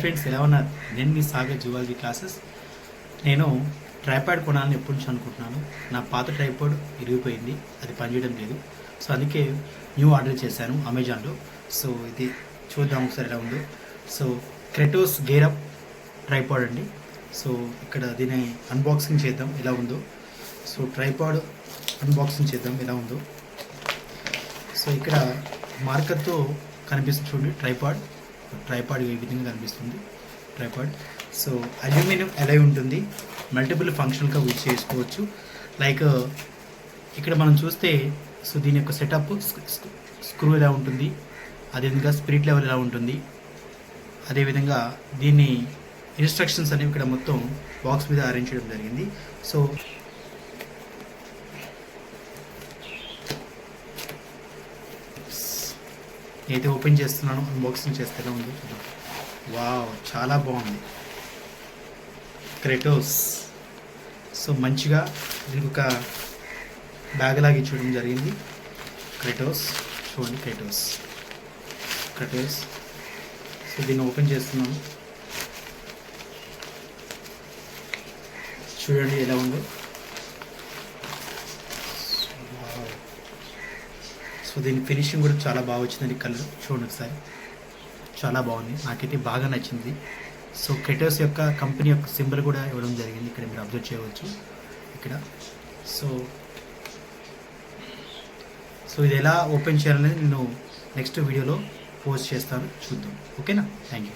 Friends ఎలా ఉన్నారు? నేను మీ సాగర్ జువాలజీ క్లాసెస్. నేను ట్రైపాడ్ కొనాలని ఎప్పటి నుంచి అనుకుంటున్నాను. నా పాత ట్రైపాడ్ ఇరిగిపోయింది, అది పనిచేయడం లేదు. సో అందుకే న్యూ ఆర్డర్ చేశాను అమెజాన్లో. సో ఇది చూద్దాం ఒకసారి ఎలా ఉందో. సో క్రెటోస్ గేరప్ ట్రైపాడ్ అండి. సో ఇక్కడ దీన్ని అన్బాక్సింగ్ చేద్దాం ఎలా ఉందో. సో ట్రైపాడ్ అన్బాక్సింగ్ చేద్దాం ఎలా ఉందో. సో ఇక్కడ మార్కర్తో కనిపిస్తుంది చూడండి ట్రైపాడ్ ఈ విధంగా కనిపిస్తుంది ట్రైపాడ్. సో అల్యూమినియం అలై ఉంటుంది, మల్టిపుల్ ఫంక్షన్గా యూజ్ చేసుకోవచ్చు. లైక్ ఇక్కడ మనం చూస్తే సో దీని యొక్క సెటప్ స్క్రూ ఎలా ఉంటుంది, అదేవిధంగా స్పిరిట్ లెవెల్ ఎలా ఉంటుంది, అదేవిధంగా దీన్ని ఇన్స్ట్రక్షన్స్ అనేవి ఇక్కడ మొత్తం బాక్స్ మీద అరేంజ్ చేయడం జరిగింది. సో నేనైతే ఓపెన్ చేస్తున్నాను, అన్బాక్సింగ్ చేస్తూనే ఉంది. వావ్, చాలా బాగుంది క్రెటోస్. సో మంచిగా దీనికి ఒక బ్యాగ్ లాగా ఇచ్చడం జరిగింది. క్రెటోస్ చూడండి, క్రెటోస్. సో దీన్ని ఓపెన్ చేస్తున్నాను, చూడండి ఎలా ఉందో. సో దీని ఫినిషింగ్ కూడా చాలా బాగా వచ్చిందండి. కలర్ చూడండి ఒకసారి, చాలా బాగుంది, నాకైతే బాగా నచ్చింది. సో క్రెటోస్ యొక్క కంపెనీ యొక్క సింబల్ కూడా ఇవ్వడం జరిగింది, ఇక్కడ మీరు అబ్జర్వ్ చేయవచ్చు ఇక్కడ. సో ఇది ఎలా ఓపెన్ చేయాలనేది నేను నెక్స్ట్ వీడియోలో పోస్ట్ చేస్తాను, చూద్దాం. ఓకేనా? Thank you.